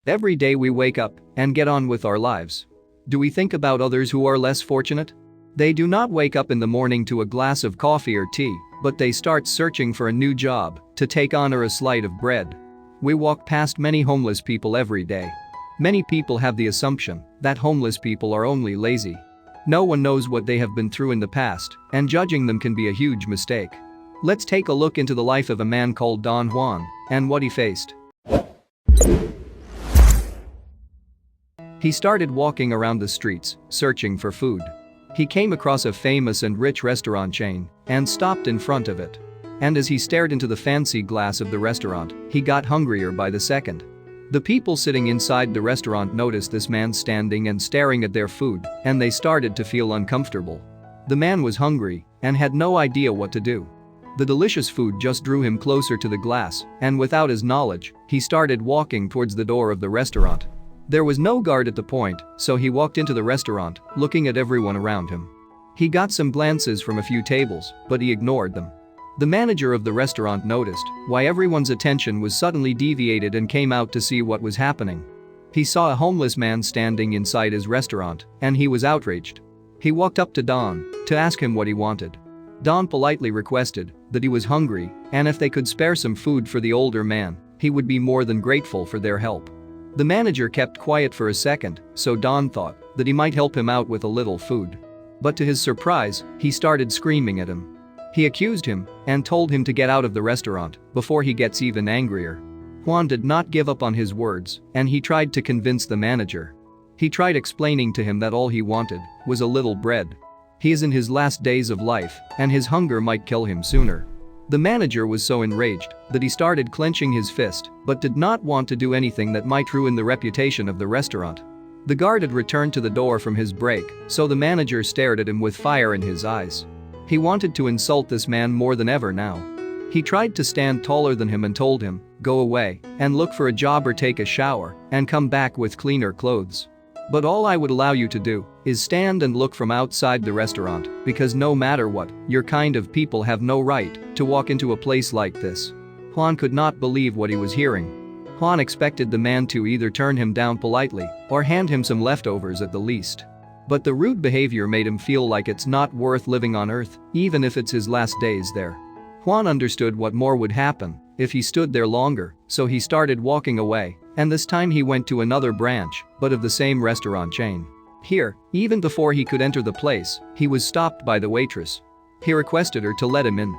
Every day we wake up and get on with our lives. Do we think about others who are less fortunate? They do not wake up in the morning to a glass of coffee or tea, but they start searching for a new job to take on or a slice of bread. We walk past many homeless people every day. Many people have the assumption that homeless people are only lazy. No one knows what they have been through in the past, and judging them can be a huge mistake. Let's take a look into the life of a man called Don Juan and what he faced. He started walking around the streets, searching for food. He came across a famous and rich restaurant chain and stopped in front of it. And as he stared into the fancy glass of the restaurant, he got hungrier by the second. The people sitting inside the restaurant noticed this man standing and staring at their food, and they started to feel uncomfortable. The man was hungry and had no idea what to do. The delicious food just drew him closer to the glass, and without his knowledge, he started walking towards the door of the restaurant. There was no guard at the point, so he walked into the restaurant, looking at everyone around him. He got some glances from a few tables, but he ignored them. The manager of the restaurant noticed why everyone's attention was suddenly deviated and came out to see what was happening. He saw a homeless man standing inside his restaurant, and he was outraged. He walked up to Don to ask him what he wanted. Don politely requested that he was hungry, and if they could spare some food for the older man, he would be more than grateful for their help. The manager kept quiet for a second, so Don thought that he might help him out with a little food. But to his surprise, he started screaming at him. He accused him and told him to get out of the restaurant before he gets even angrier. Juan did not give up on his words, and he tried to convince the manager. He tried explaining to him that all he wanted was a little bread. He is in his last days of life, and his hunger might kill him sooner. The manager was so enraged that he started clenching his fist, but did not want to do anything that might ruin the reputation of the restaurant. The guard had returned to the door from his break, so the manager stared at him with fire in his eyes. He wanted to insult this man more than ever now. He tried to stand taller than him and told him, "Go away and look for a job or take a shower and come back with cleaner clothes. But all I would allow you to do is stand and look from outside the restaurant, because no matter what, your kind of people have no right to walk into a place like this." Juan could not believe what he was hearing. Juan expected the man to either turn him down politely or hand him some leftovers at the least. But the rude behavior made him feel like it's not worth living on earth, even if it's his last days there. Juan understood what more would happen if he stood there longer, so he started walking away, and this time he went to another branch, but of the same restaurant chain. Here, even before he could enter the place, he was stopped by the waitress. He requested her to let him in.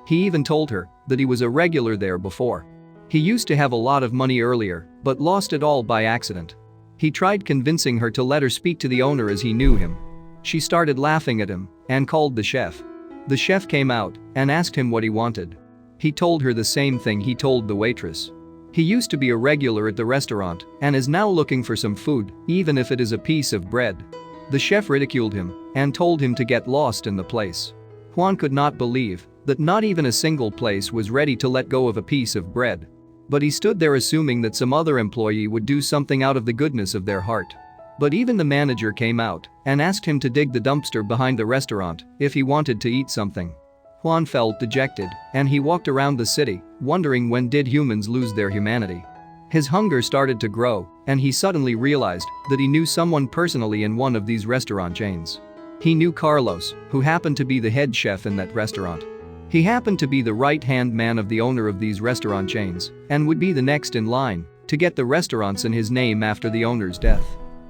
He even told her that he was a regular there before. He used to have a lot of money earlier, but lost it all by accident. He tried convincing her to let her speak to the owner as he knew him. She started laughing at him and called the chef. The chef came out and asked him what he wanted. He told her the same thing he told the waitress. He used to be a regular at the restaurant and is now looking for some food, even if it is a piece of bread. The chef ridiculed him and told him to get lost in the place. Juan could not believe that not even a single place was ready to let go of a piece of bread. But he stood there assuming that some other employee would do something out of the goodness of their heart. But even the manager came out and asked him to dig the dumpster behind the restaurant if he wanted to eat something. Juan felt dejected, and he walked around the city, wondering when did humans lose their humanity. His hunger started to grow, and he suddenly realized that he knew someone personally in one of these restaurant chains. He knew Carlos, who happened to be the head chef in that restaurant. He happened to be the right-hand man of the owner of these restaurant chains and would be the next in line to get the restaurants in his name after the owner's death.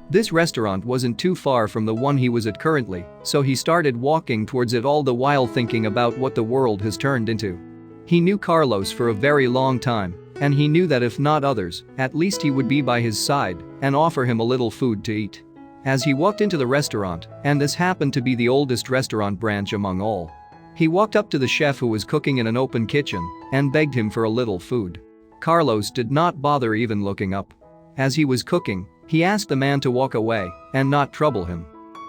This restaurant wasn't too far from the one he was at currently, so he started walking towards it, all the while thinking about what the world has turned into. He knew Carlos for a very long time, and he knew that if not others, at least he would be by his side and offer him a little food to eat. As he walked into the restaurant, and this happened to be the oldest restaurant branch among all, he walked up to the chef who was cooking in an open kitchen and begged him for a little food. Carlos did not bother even looking up. As he was cooking, he asked the man to walk away and not trouble him.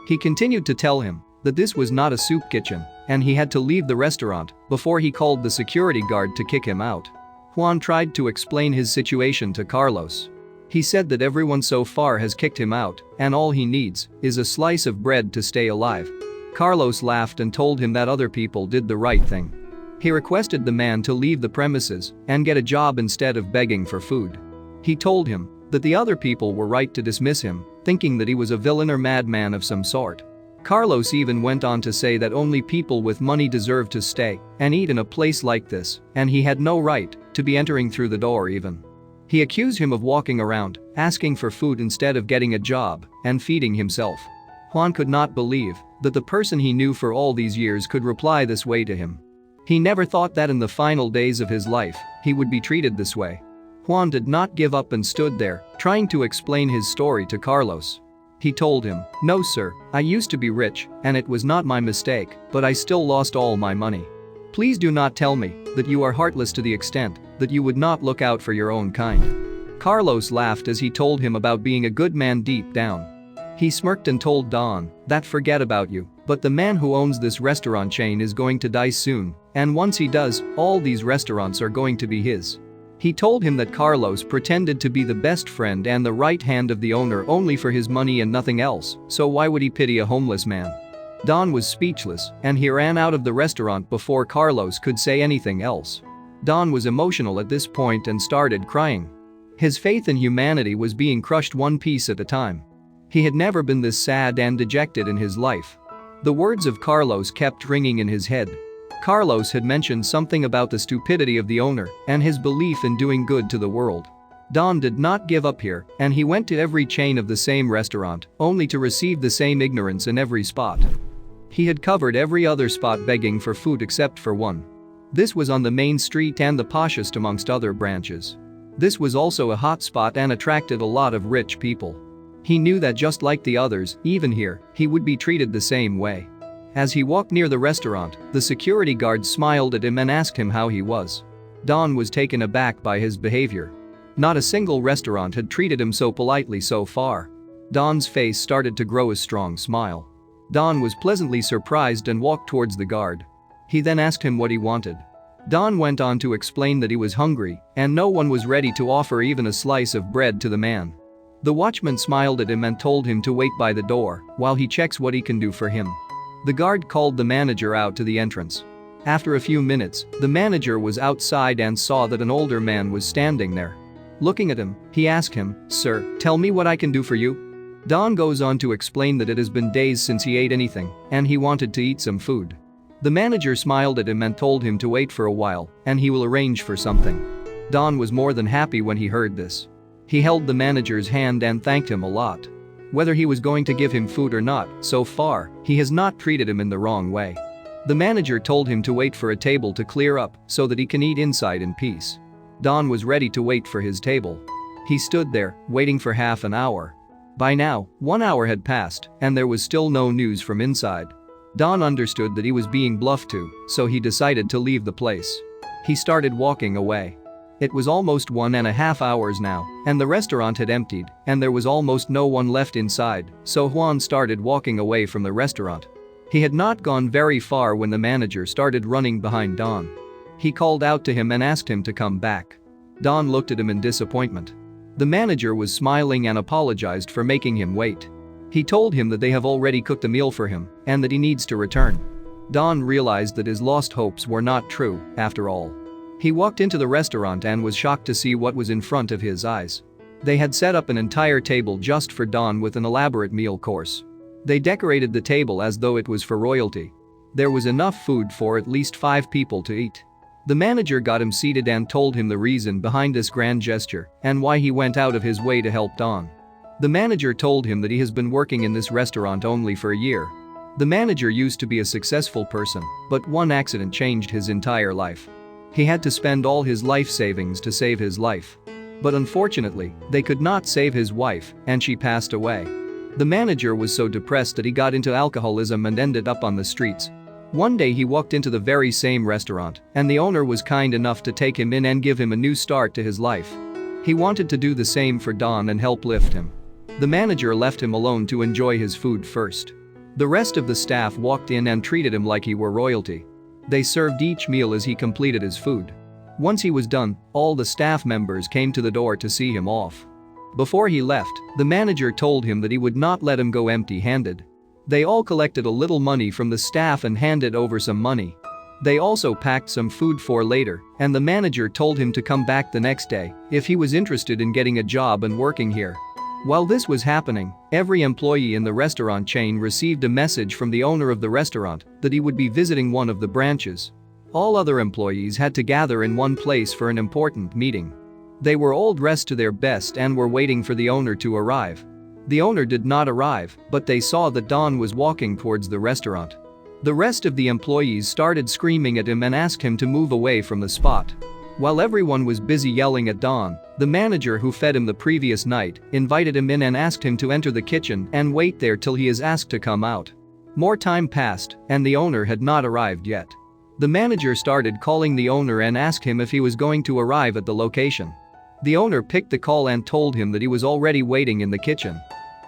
He continued to tell him that this was not a soup kitchen and he had to leave the restaurant before he called the security guard to kick him out. Juan tried to explain his situation to Carlos. He said that everyone so far has kicked him out and all he needs is a slice of bread to stay alive. Carlos laughed and told him that other people did the right thing. He requested the man to leave the premises and get a job instead of begging for food. He told him that the other people were right to dismiss him, thinking that he was a villain or madman of some sort. Carlos even went on to say that only people with money deserve to stay and eat in a place like this, and he had no right to be entering through the door even. He accused him of walking around, asking for food instead of getting a job and feeding himself. Juan could not believe that the person he knew for all these years could reply this way to him. He never thought that in the final days of his life, he would be treated this way. Juan did not give up and stood there, trying to explain his story to Carlos. He told him, "No sir, I used to be rich, and it was not my mistake, but I still lost all my money. Please do not tell me that you are heartless to the extent that you would not look out for your own kind." Carlos laughed as he told him about being a good man deep down. He smirked and told Don that forget about you, but the man who owns this restaurant chain is going to die soon, and once he does, all these restaurants are going to be his. He told him that Carlos pretended to be the best friend and the right hand of the owner only for his money and nothing else, so why would he pity a homeless man? Don was speechless, and he ran out of the restaurant before Carlos could say anything else. Don was emotional at this point and started crying. His faith in humanity was being crushed one piece at a time. He had never been this sad and dejected in his life. The words of Carlos kept ringing in his head. Carlos had mentioned something about the stupidity of the owner and his belief in doing good to the world. Don did not give up here, and he went to every chain of the same restaurant, only to receive the same ignorance in every spot. He had covered every other spot begging for food except for one. This was on the main street and the poshest amongst other branches. This was also a hot spot and attracted a lot of rich people. He knew that just like the others, even here, he would be treated the same way. As he walked near the restaurant, the security guard smiled at him and asked him how he was. Don was taken aback by his behavior. Not a single restaurant had treated him so politely so far. Don's face started to grow a strong smile. Don was pleasantly surprised and walked towards the guard. He then asked him what he wanted. Don went on to explain that he was hungry, and no one was ready to offer even a slice of bread to the man. The watchman smiled at him and told him to wait by the door while he checks what he can do for him. The guard called the manager out to the entrance. After a few minutes, the manager was outside and saw that an older man was standing there. Looking at him, he asked him, "Sir, tell me what I can do for you?" Don goes on to explain that it has been days since he ate anything, and he wanted to eat some food. The manager smiled at him and told him to wait for a while, and he will arrange for something. Don was more than happy when he heard this. He held the manager's hand and thanked him a lot. Whether he was going to give him food or not, so far, he has not treated him in the wrong way. The manager told him to wait for a table to clear up so that he can eat inside in peace. Don was ready to wait for his table. He stood there, waiting for half an hour. By now, 1 hour had passed, and there was still no news from inside. Don understood that he was being bluffed to, so he decided to leave the place. He started walking away. It was almost 1.5 hours now, and the restaurant had emptied, and there was almost no one left inside, so Juan started walking away from the restaurant. He had not gone very far when the manager started running behind Don. He called out to him and asked him to come back. Don looked at him in disappointment. The manager was smiling and apologized for making him wait. He told him that they have already cooked a meal for him and that he needs to return. Don realized that his lost hopes were not true, after all. He walked into the restaurant and was shocked to see what was in front of his eyes. They had set up an entire table just for Don with an elaborate meal course. They decorated the table as though it was for royalty. There was enough food for at least 5 people to eat. The manager got him seated and told him the reason behind this grand gesture and why he went out of his way to help Don. The manager told him that he has been working in this restaurant only for a year. The manager used to be a successful person, but one accident changed his entire life. He had to spend all his life savings to save his life. But unfortunately, they could not save his wife, and she passed away. The manager was so depressed that he got into alcoholism and ended up on the streets. One day he walked into the very same restaurant, and the owner was kind enough to take him in and give him a new start to his life. He wanted to do the same for Don and help lift him. The manager left him alone to enjoy his food first. The rest of the staff walked in and treated him like he were royalty. They served each meal as he completed his food. Once he was done, all the staff members came to the door to see him off. Before he left, the manager told him that he would not let him go empty-handed. They all collected a little money from the staff and handed over some money. They also packed some food for later, and the manager told him to come back the next day if he was interested in getting a job and working here. While this was happening, every employee in the restaurant chain received a message from the owner of the restaurant that he would be visiting one of the branches. All other employees had to gather in one place for an important meeting. They were all dressed to their best and were waiting for the owner to arrive. The owner did not arrive, but they saw that Don was walking towards the restaurant. The rest of the employees started screaming at him and asked him to move away from the spot. While everyone was busy yelling at Don, the manager who fed him the previous night invited him in and asked him to enter the kitchen and wait there till he is asked to come out. More time passed, and the owner had not arrived yet. The manager started calling the owner and asked him if he was going to arrive at the location. The owner picked the call and told him that he was already waiting in the kitchen.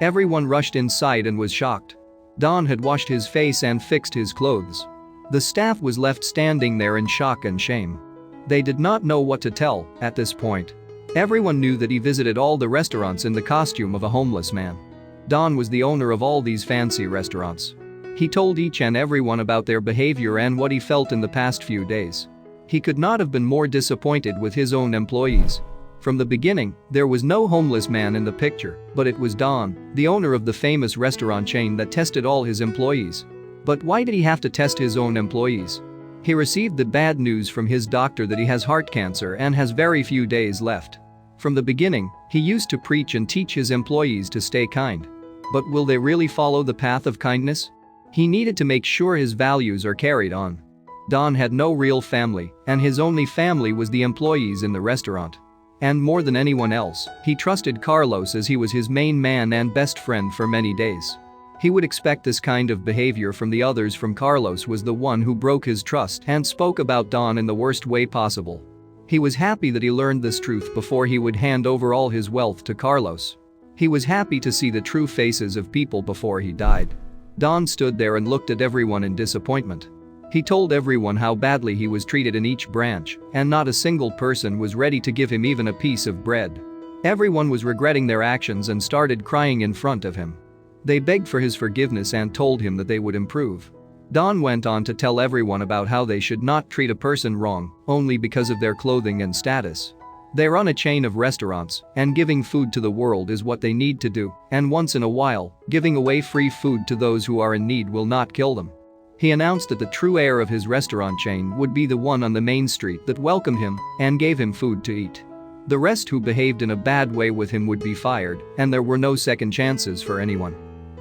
Everyone rushed inside and was shocked. Don had washed his face and fixed his clothes. The staff was left standing there in shock and shame. They did not know what to tell at this point. Everyone knew that he visited all the restaurants in the costume of a homeless man. Don was the owner of all these fancy restaurants. He told each and everyone about their behavior and what he felt in the past few days. He could not have been more disappointed with his own employees. From the beginning, there was no homeless man in the picture, but it was Don, the owner of the famous restaurant chain, that tested all his employees. But why did he have to test his own employees? He received the bad news from his doctor that he has heart cancer and has very few days left. From the beginning, he used to preach and teach his employees to stay kind. But will they really follow the path of kindness? He needed to make sure his values are carried on. Don had no real family, and his only family was the employees in the restaurant. And more than anyone else, he trusted Carlos as he was his main man and best friend for many days. He would expect this kind of behavior from the others. From Carlos was the one who broke his trust and spoke about Don in the worst way possible. He was happy that he learned this truth before he would hand over all his wealth to Carlos. He was happy to see the true faces of people before he died. Don stood there and looked at everyone in disappointment. He told everyone how badly he was treated in each branch, and not a single person was ready to give him even a piece of bread. Everyone was regretting their actions and started crying in front of him. They begged for his forgiveness and told him that they would improve. Don went on to tell everyone about how they should not treat a person wrong only because of their clothing and status. They run a chain of restaurants, and giving food to the world is what they need to do, and once in a while, giving away free food to those who are in need will not kill them. He announced that the true heir of his restaurant chain would be the one on the main street that welcomed him and gave him food to eat. The rest who behaved in a bad way with him would be fired, and there were no second chances for anyone.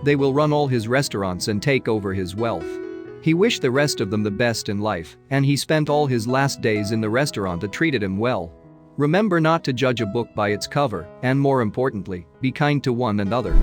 They will run all his restaurants and take over his wealth. He wished the rest of them the best in life, and he spent all his last days in the restaurant that treated him well. Remember not to judge a book by its cover, and more importantly, be kind to one another.